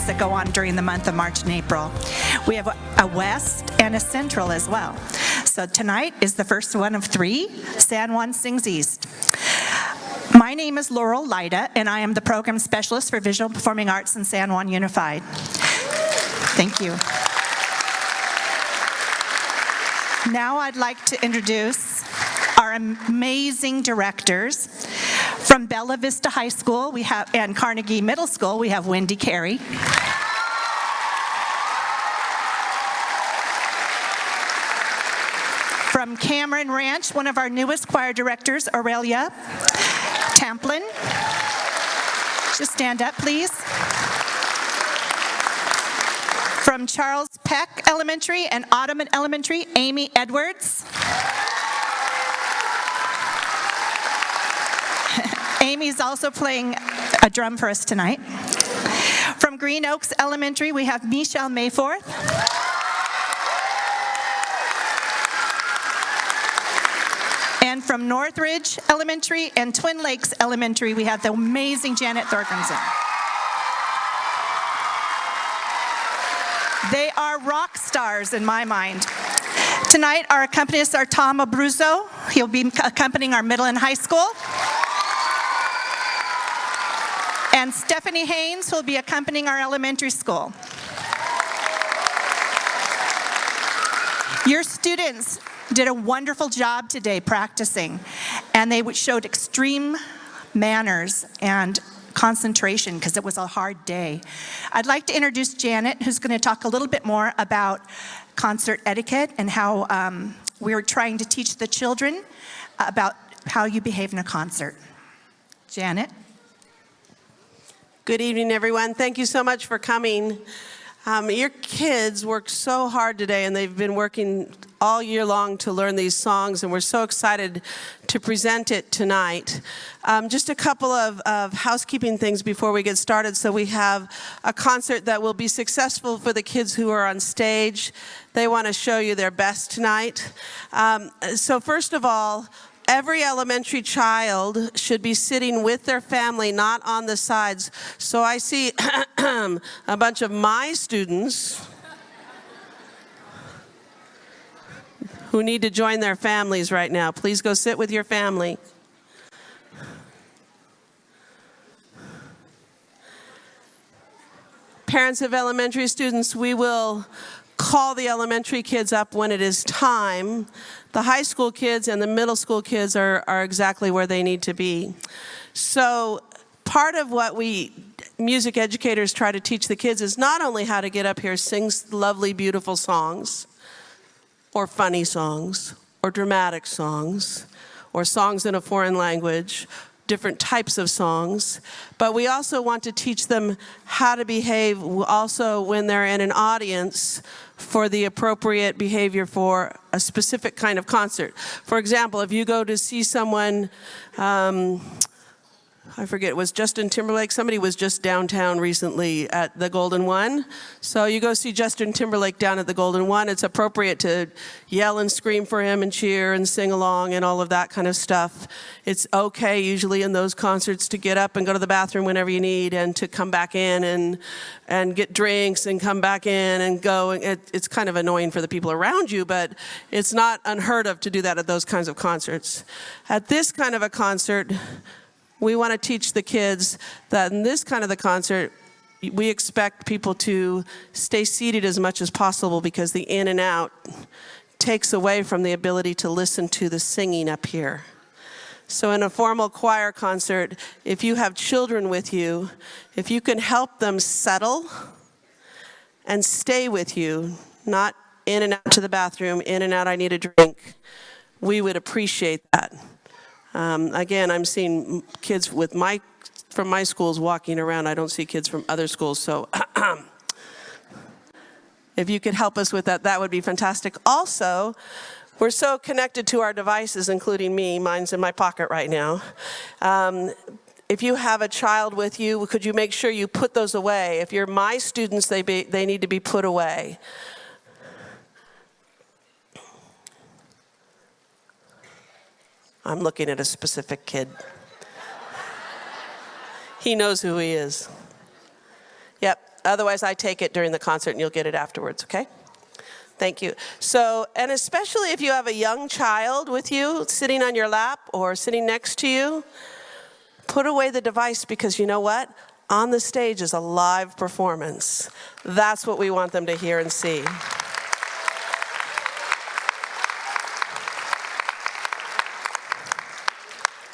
events that go on during the month of March and April. We have a West and a Central as well. So tonight is the first one of 3. San Juan sings East. My name is Laurel Lyda, and I am the Program Specialist for Visual Performing Arts in San Juan Unified. Thank you. Now I'd like to introduce our amazing directors. From Bella Vista High School and Carnegie Middle School, we have Wendy Carey. From Cameron Ranch, one of our newest choir directors, Aurelia Tamplin. Just stand up, please. From Charles Peck Elementary and Ottomon Elementary, Amy Edwards. Amy's also playing a drum for us tonight. From Green Oaks Elementary, we have Michelle Mayforth. And from Northridge Elementary and Twin Lakes Elementary, we have the amazing Janet Thorkinson. They are rock stars in my mind. Tonight, our accompanists are Tom Abruzzo. He'll be accompanying our middle and high school. And Stephanie Haynes will be accompanying our elementary school. Your students did a wonderful job today practicing, and they showed extreme manners and concentration because it was a hard day. I'd like to introduce Janet, who's going to talk a little bit more about concert etiquette and how we're trying to teach the children about how you behave in a concert. Janet? Good evening, everyone. Thank you so much for coming. Your kids worked so hard today, and they've been working all year long to learn these songs, and we're so excited to present it tonight. Just a couple of housekeeping things before we get started. So we have a concert that will be successful for the kids who are on stage. They want to show you their best tonight. So first of all, every elementary child should be sitting with their family, not on the sides. So I see a bunch of my students who need to join their families right now. Please go sit with your family. Parents of elementary students, we will call the elementary kids up when it is time. The high school kids and the middle school kids are exactly where they need to be. So part of what we music educators try to teach the kids is not only how to get up here, sing lovely, beautiful songs, or funny songs, or dramatic songs, or songs in a foreign language, different types of songs, but we also want to teach them how to behave also when they're in an audience for the appropriate behavior for a specific kind of concert. For example, if you go to see someone, I forget, it was Justin Timberlake. Somebody was just downtown recently at the Golden One. So you go see Justin Timberlake down at the Golden One. It's appropriate to yell and scream for him and cheer and sing along and all of that kind of stuff. It's okay usually in those concerts to get up and go to the bathroom whenever you need and to come back in and get drinks and come back in and go. It's kind of annoying for the people around you, but it's not unheard of to do that at those kinds of concerts. At this kind of a concert, we want to teach the kids that in this kind of the concert, we expect people to stay seated as much as possible because the in and out takes away from the ability to listen to the singing up here. So in a formal choir concert, if you have children with you, if you can help them settle and stay with you, not in and out to the bathroom, in and out, I need a drink, we would appreciate that. Again, I'm seeing kids from my schools walking around. I don't see kids from other schools, so if you could help us with that, that would be fantastic. Also, we're so connected to our devices, including me. Mine's in my pocket right now. If you have a child with you, could you make sure you put those away? If you're my students, they need to be put away. I'm looking at a specific kid. He knows who he is. Yep. otherwise I take it during the concert and you'll get it afterwards, okay? Thank you. So, and especially if you have a young child with you sitting on your lap or sitting next to you, put away the device, because you know what? On the stage is a live performance. That's what we want them to hear and see.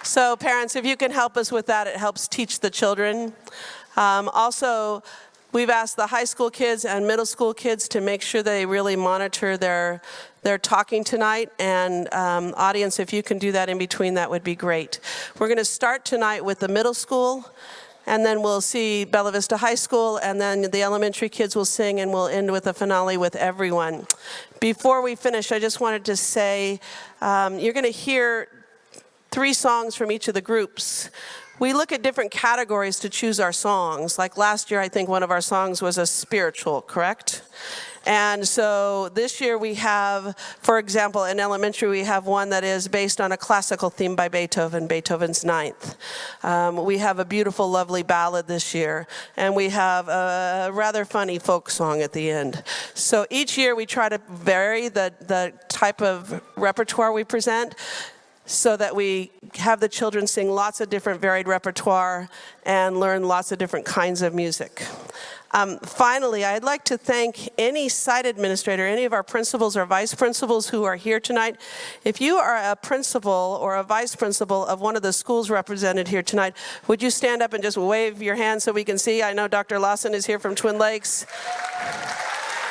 So parents, if you can help us with that, it helps teach the children. Also, we've asked the high school kids and middle school kids to make sure they really monitor their talking tonight. And audience, if you can do that in between, that would be great. We're going to start tonight with the middle school, and then we'll see Bella Vista High School, and then the elementary kids will sing, and we'll end with a finale with everyone. Before we finish, I just wanted to say, you're going to hear 3 songs from each of the groups. We look at different categories to choose our songs. Like last year, I think one of our songs was a spiritual, correct? And so this year we have, for example, in elementary, we have one that is based on a classical theme by Beethoven, Beethoven's Ninth. We have a beautiful, lovely ballad this year. And we have a rather funny folk song at the end. So each year we try to vary the type of repertoire we present, so that we have the children sing lots of different varied repertoire and learn lots of different kinds of music. Finally, I'd like to thank any site administrator, any of our principals or vice principals who are here tonight. If you are a principal or a vice principal of one of the schools represented here tonight, would you stand up and just wave your hand so we can see? I know Dr. Lawson is here from Twin Lakes.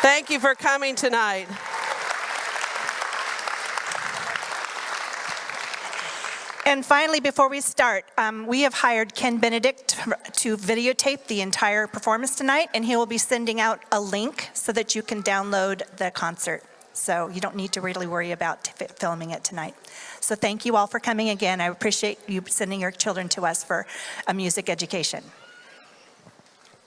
Thank you for coming tonight. And finally, before we start, we have hired Ken Benedict to videotape the entire performance tonight, and he will be sending out a link so that you can download the concert. So you don't need to really worry about filming it tonight. So thank you all for coming again. I appreciate you sending your children to us for a music education.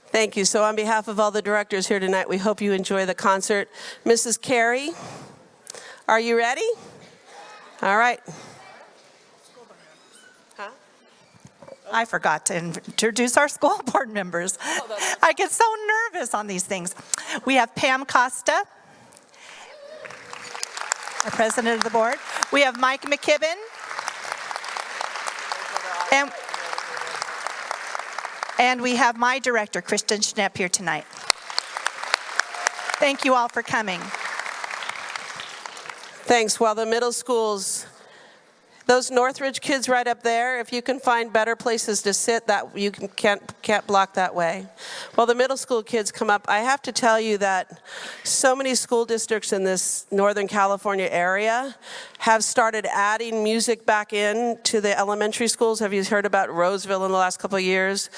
Thank you. So on behalf of all the directors here tonight, we hope you enjoy the concert. Mrs. Carey, are you ready? All right. I forgot to introduce our school board members. I get so nervous on these things. We have Pam Costa, our president of the board. We have Mike McKibben. And we have my director, Kristen Schnepp, here tonight. Thank you all for coming. Thanks. While the middle schools, those Northridge kids right up there, if you can find better places to sit, that you can't block that way. While the middle school kids come up, I have to tell you that so many school districts in this Northern California area have started adding music back in to the elementary schools. Have you heard about Roseville in the last couple of years?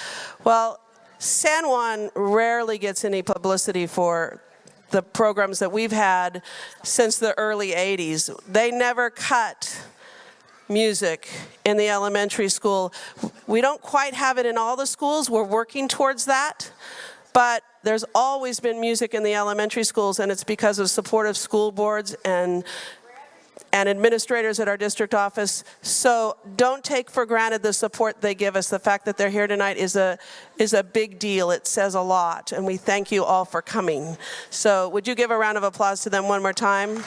Well, San Juan rarely gets any publicity for the programs that we've had since the early 80s. They never cut music in the elementary school. We don't quite have it in all the schools. We're working towards that. But there's always been music in the elementary schools, and it's because of supportive school boards and administrators at our district office. So don't take for granted the support they give us. The fact that they're here tonight is a big deal. It says a lot, and we thank you all for coming. So would you give a round of applause to them one more time?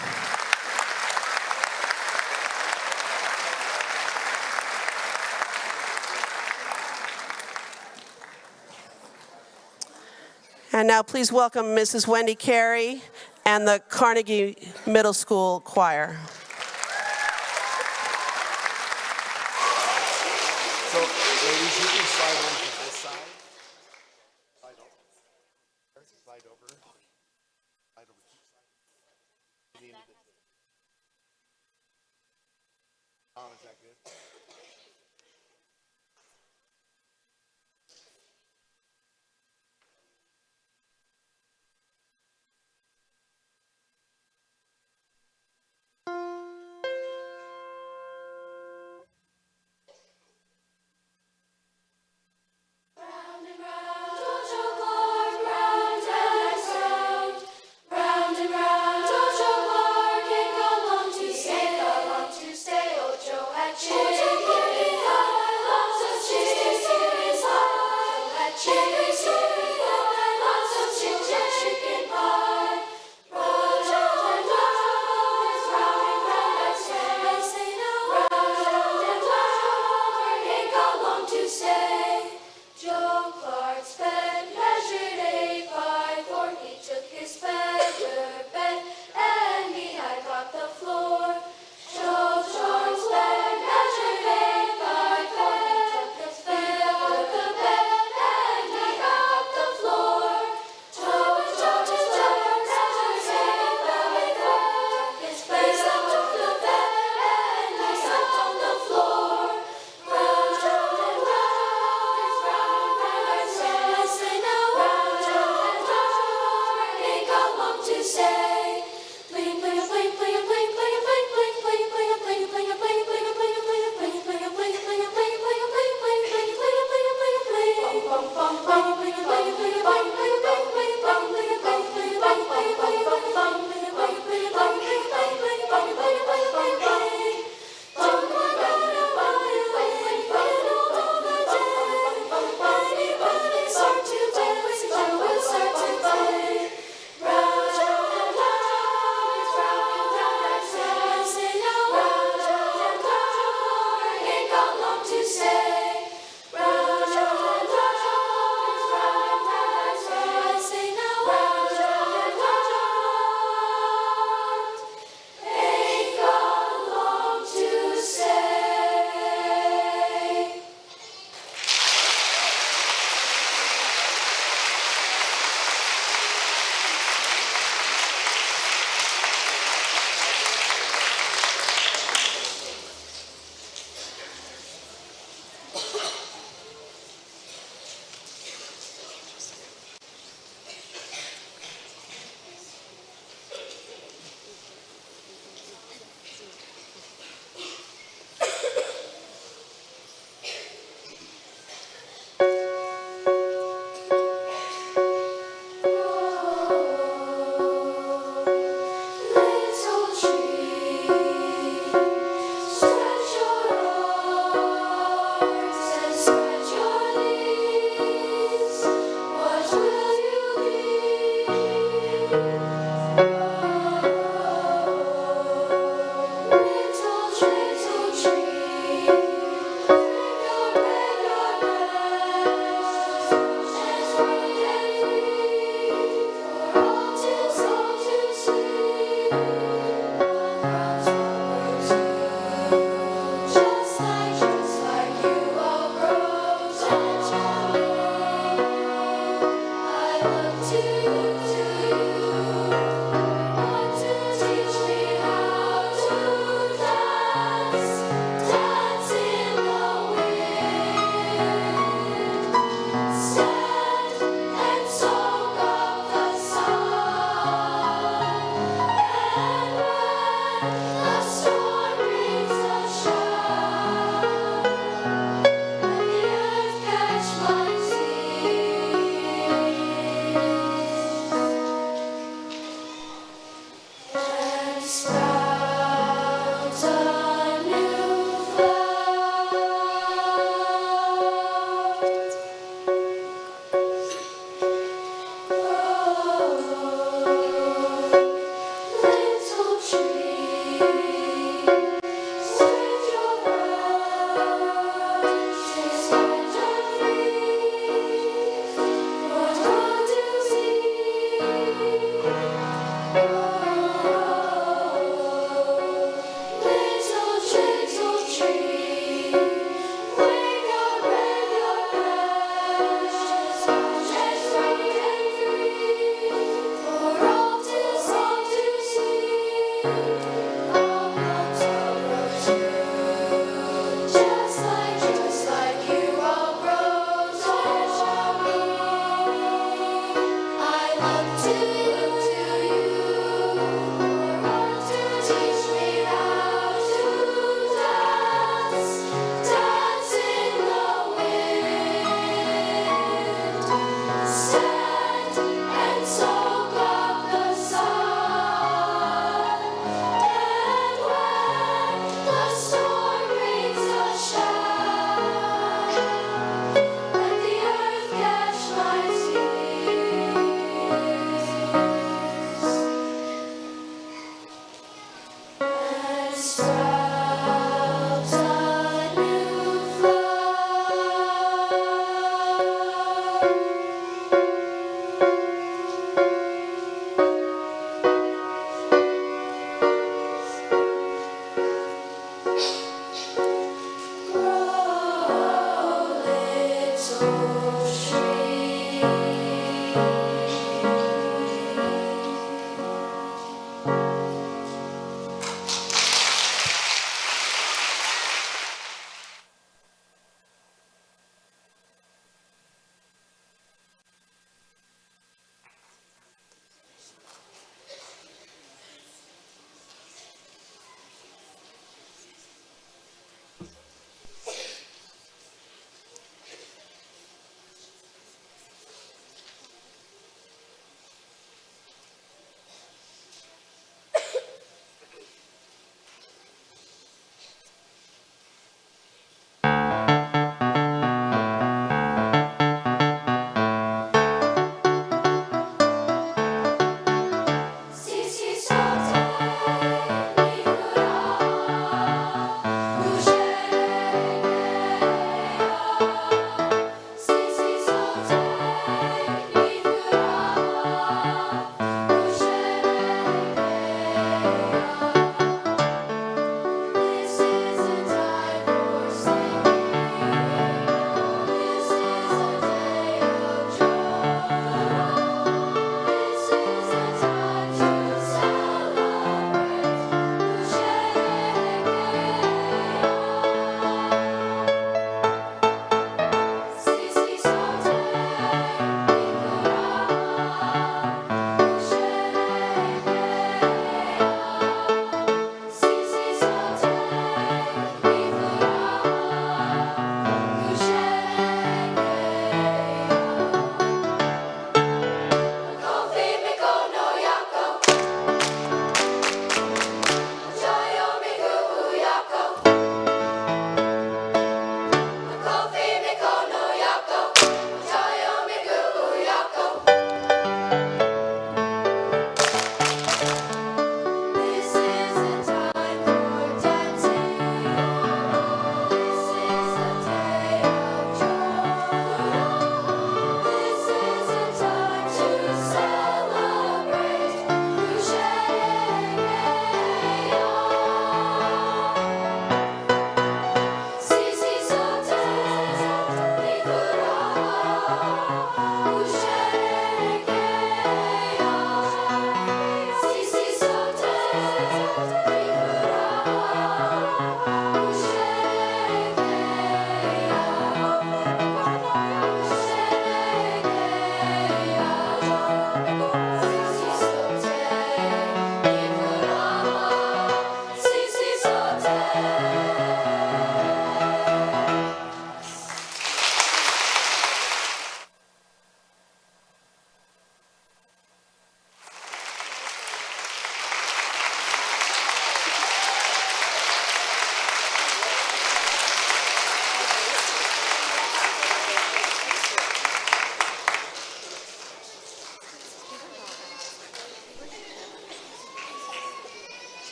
And now please welcome Mrs. Wendy Carey and the Carnegie Middle School Choir. So, ladies, you can slide over to this side. Slide over. Slide over. Slide over. Is that good? Lots of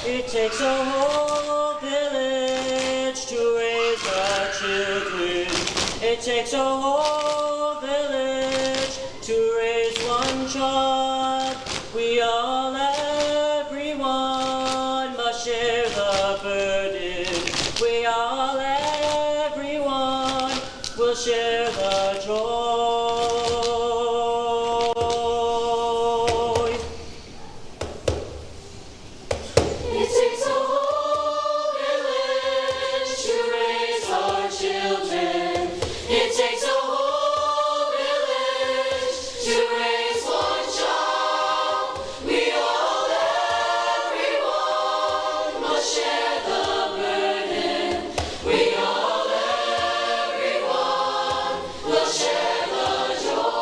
It takes a whole village to raise our children. It takes a whole village to raise one child. We all, everyone, must share the burden. We all, everyone, will share the joy. It takes a whole village to raise our children. It takes a whole village to raise one child. We all, everyone, must share the burden. We all, everyone, will share the joy.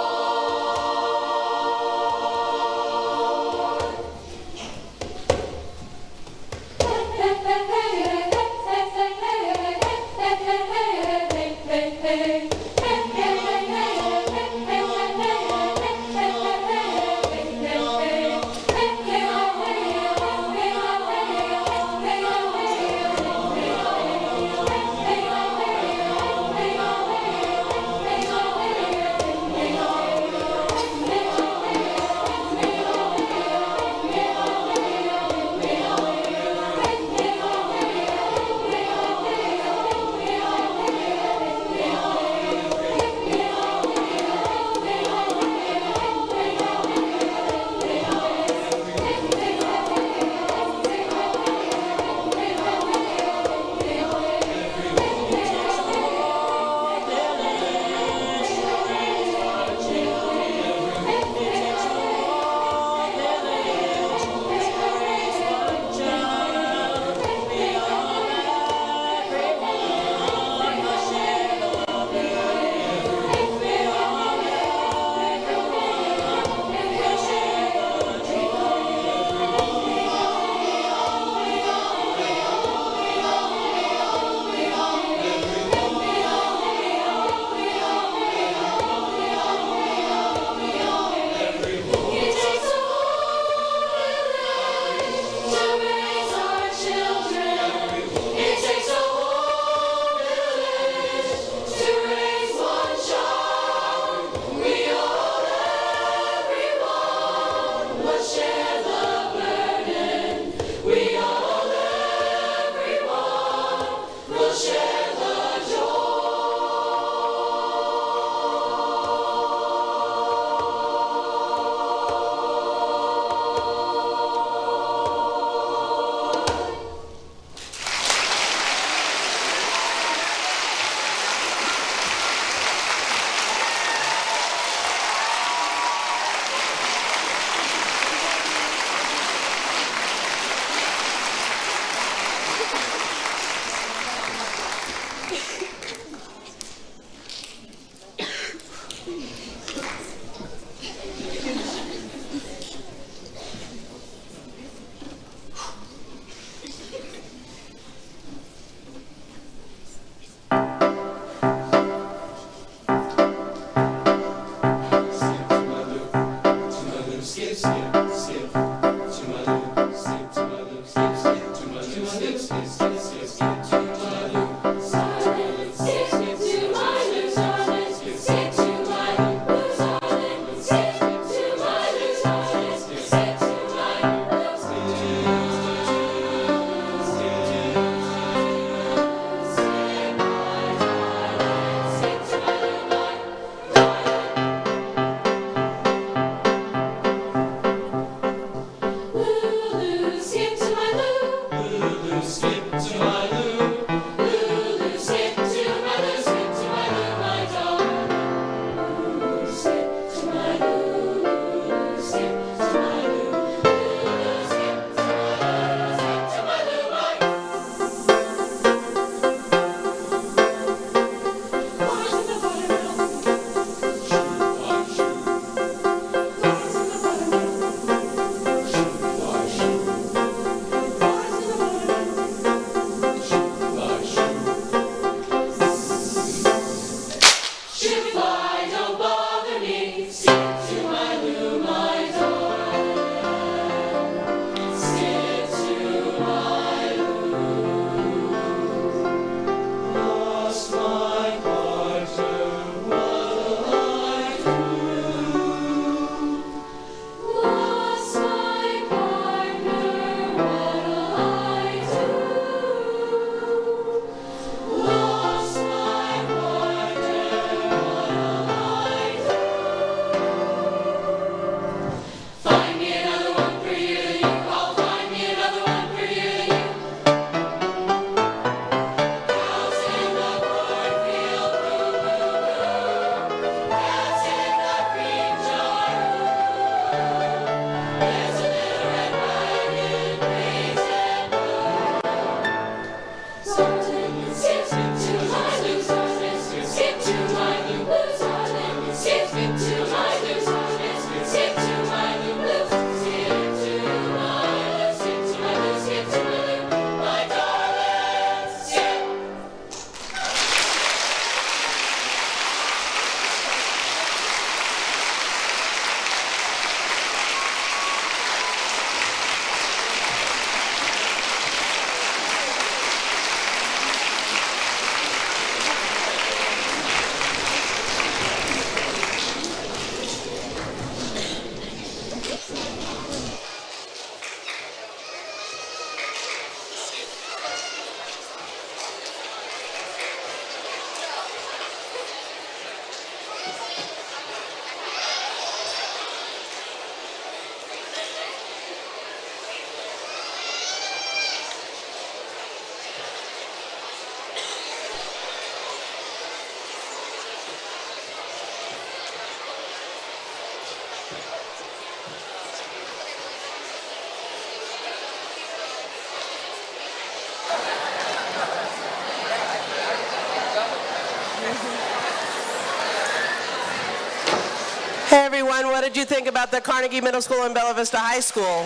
everyone. What did you think about the Carnegie Middle School and Bella Vista High School?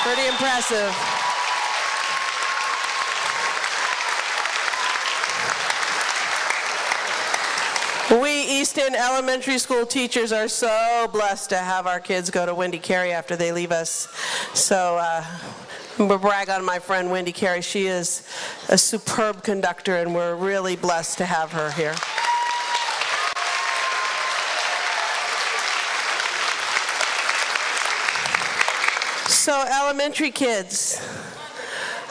Pretty impressive. We Easton Elementary School teachers are so blessed to have our kids go to Wendy Carey after they leave us. So we'll brag on my friend Wendy Carey. She is a superb conductor, and we're really blessed to have her here. So elementary kids,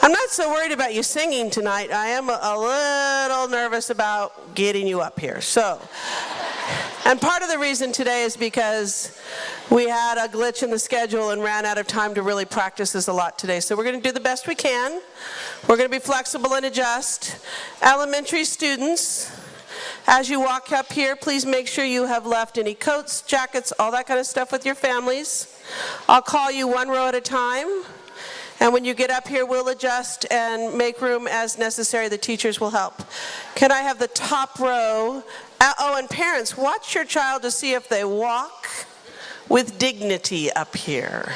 I'm not so worried about you singing tonight. I am a little nervous about getting you up here. So, and part of the reason today is because we had a glitch in the schedule and ran out of time to really practice this a lot today. So we're going to do the best we can. We're going to be flexible and adjust. Elementary students, as you walk up here, please make sure you have left any coats, jackets, all that kind of stuff with your families. I'll call you one row at a time. And when you get up here, we'll adjust and make room as necessary. The teachers will help. Can I have the top row? Oh, and parents, watch your child to see if they walk with dignity up here.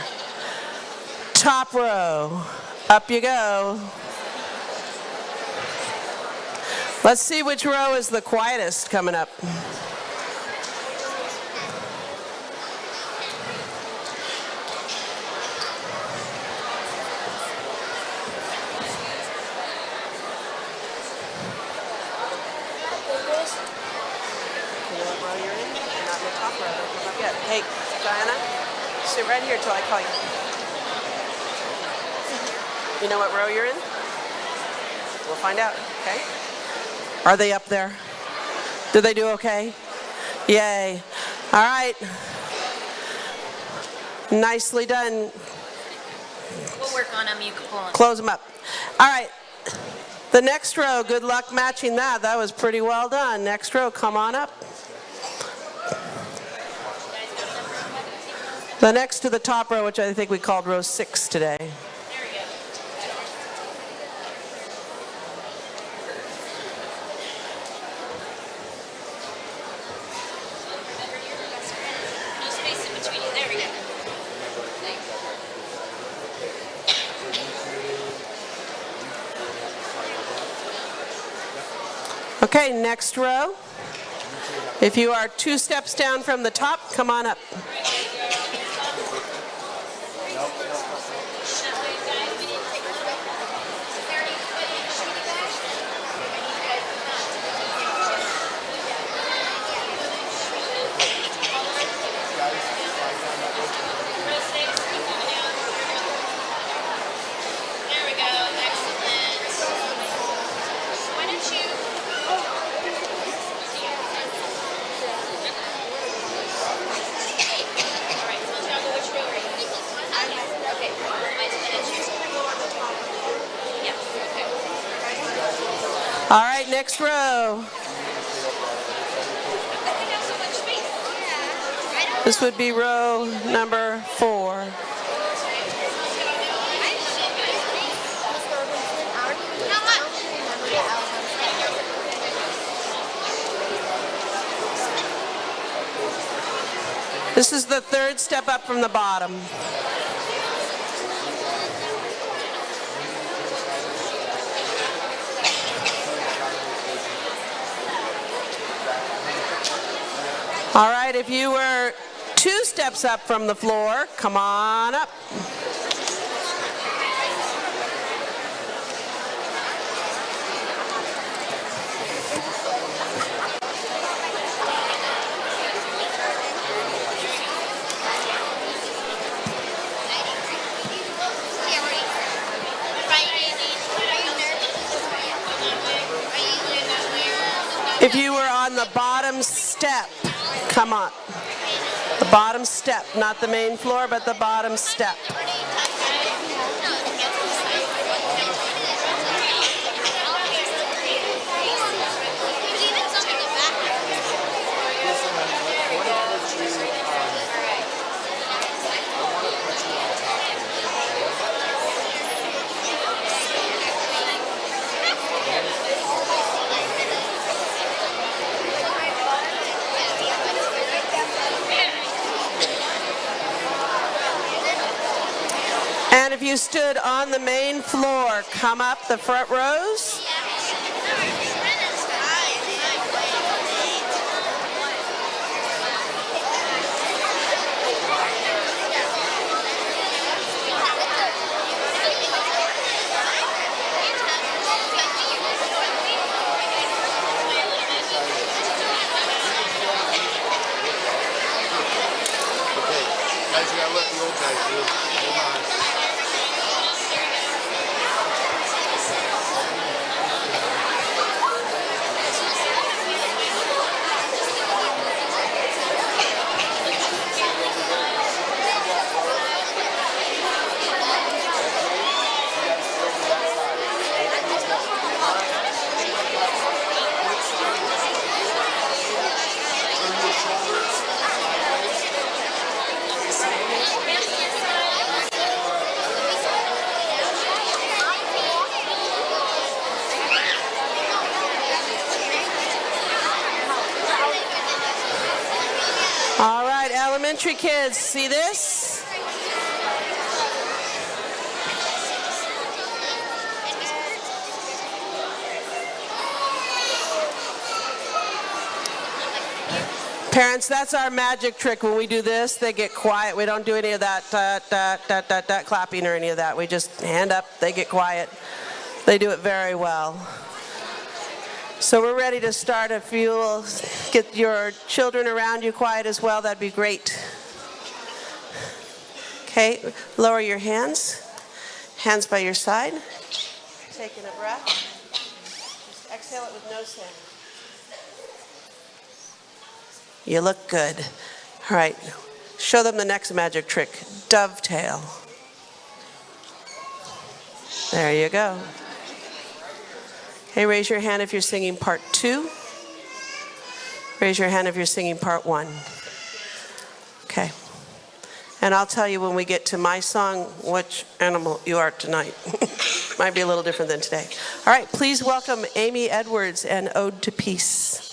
Top row. Up you go. Let's see which row is the quietest coming up. Hey, Diana, sit right here till I call you. You know what row you're in? We'll find out, okay? Are they up there? Did they do okay? Yay. All right. Nicely done. We'll work on them. You can pull them. Close them up. All right. The next row, good luck matching that. That was pretty well done. Next row, come on up. The next to the top row, which I think we called row 6 today. There we go. No space in between you. There we go. Okay, next row. If you are 2 steps down from the top, come on up. All right, next row. This would be row number 4. This is the 3rd step up from the bottom. All right, if you were 2 steps up from the floor, come on up. If you were on the bottom step, come up. The bottom step, not the main floor, but the bottom step. And if you stood on the main floor, come up the front rows. Okay, guys, you gotta let the old guys do it. Hold on. All right, elementary kids, see this? Parents, that's our magic trick. When we do this, they get quiet. We don't do any of that clapping or any of that. We just hand up, they get quiet. They do it very well. So we're ready to start. If you'll get your children around you quiet as well, that'd be great. Okay, lower your hands. Hands by your side. Taking a breath. Just exhale it with no sound. You look good. All right, show them the next magic trick. Dovetail. There you go. Okay, raise your hand if you're singing part 2. Raise your hand if you're singing part 1. Okay. And I'll tell you when we get to my song which animal you are tonight. Might be a little different than today. All right, please welcome Amy Edwards and Ode to Peace.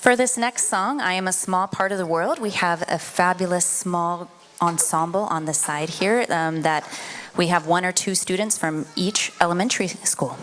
For this next song, I Am a Small Part of the World, we have a fabulous small ensemble on the side here that we have 1 or 2 students from each elementary school.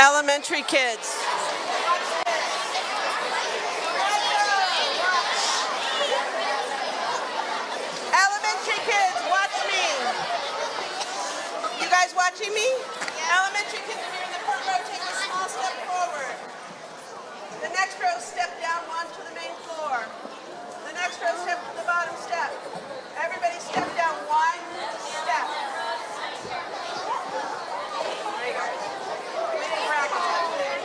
Elementary kids. Elementary kids, watch me. You guys watching me? Elementary kids, if you're in the front row, take a small step forward. The next row, step down one to the main floor. The next row, step to the bottom step. Everybody step down one step. There you go. We didn't practice that today.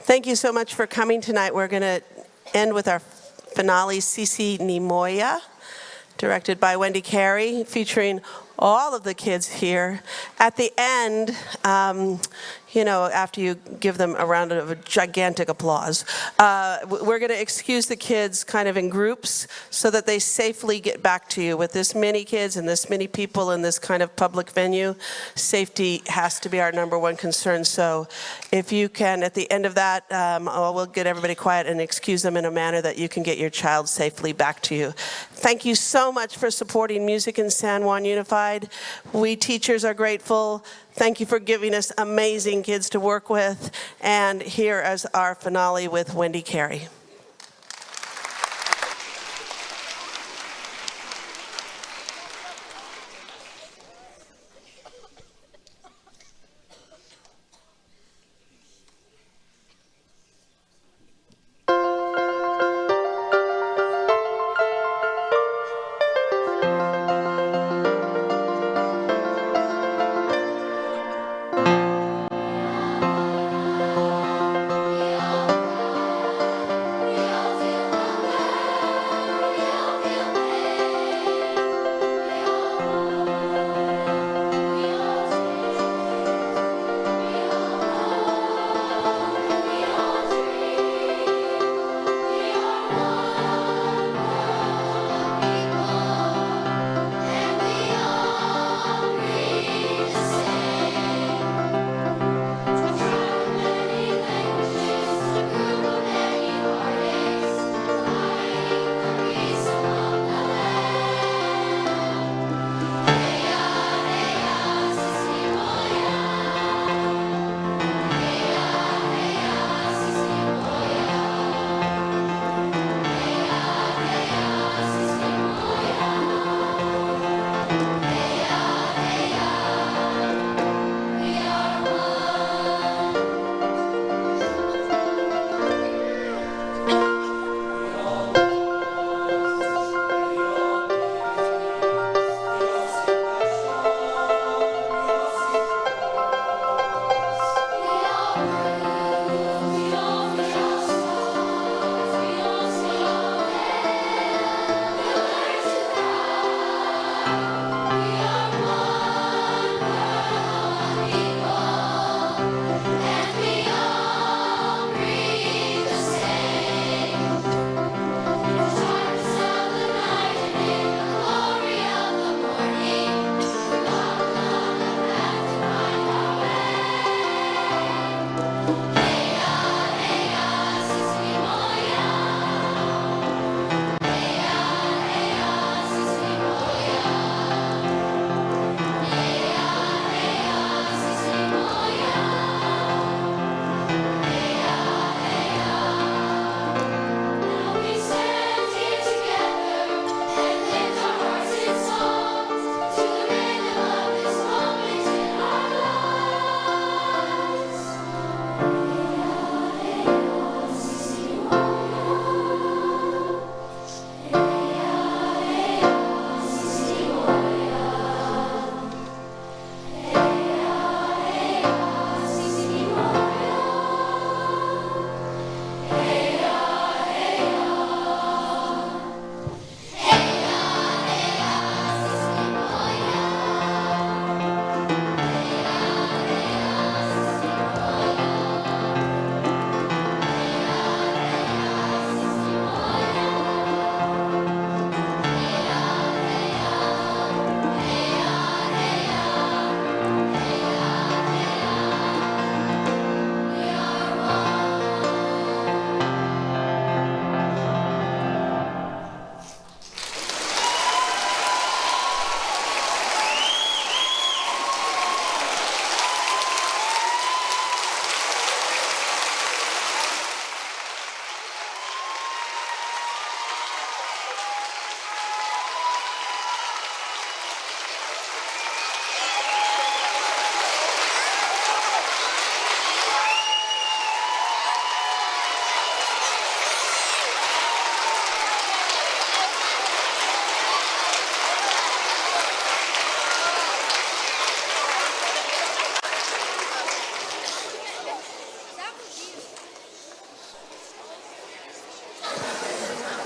Thank you so much for coming tonight. We're going to end with our finale, Sisi Nimoya, directed by Wendy Carey, featuring all of the kids here. At the end, after you give them a round of gigantic applause, we're going to excuse the kids kind of in groups so that they safely get back to you. With this many kids and this many people in this kind of public venue, safety has to be our number one concern. So if you can, at the end of that, we'll get everybody quiet and excuse them in a manner that you can get your child safely back to you. Thank you so much for supporting music in San Juan Unified. We teachers are grateful. Thank you for giving us amazing kids to work with. And here is our finale with Wendy Carey.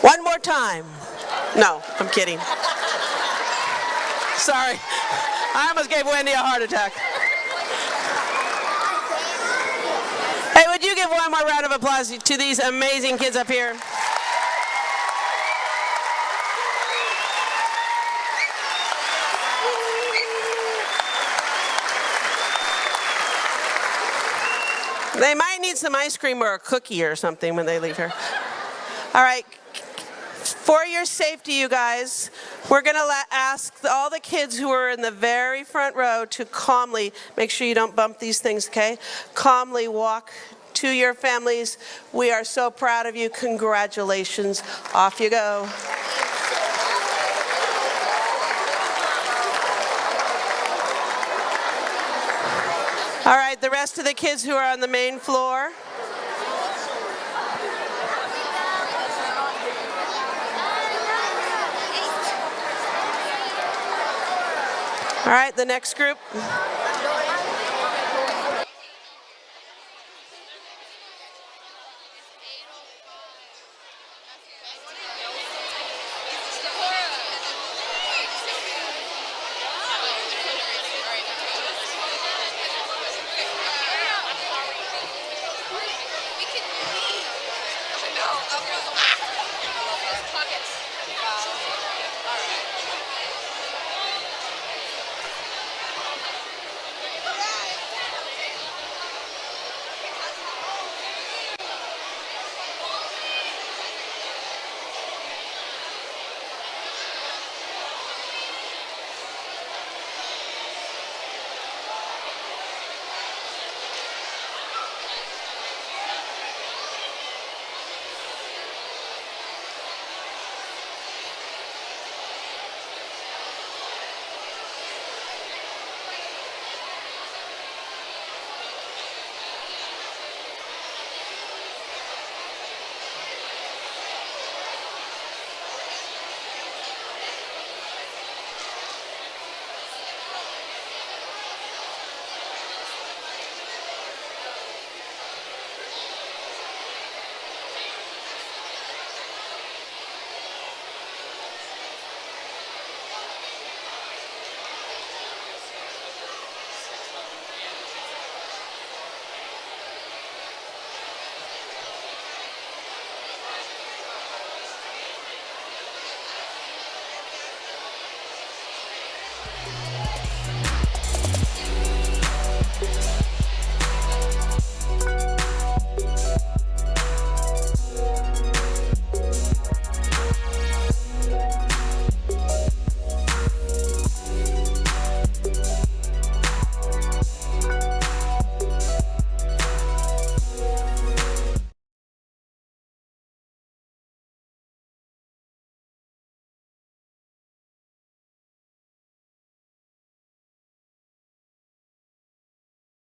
One more time. No, I'm kidding. Sorry. I almost gave Wendy a heart attack. Hey, would you give one more round of applause to these amazing kids up here? They might need some ice cream or a cookie or something when they leave here. All right. For your safety, you guys, we're going to ask all the kids who are in the very front row to calmly, make sure you don't bump these things, okay? Calmly walk to your families. We are so proud of you. Congratulations. Off you go. All right, the rest of the kids who are on the main floor. All right, the next group.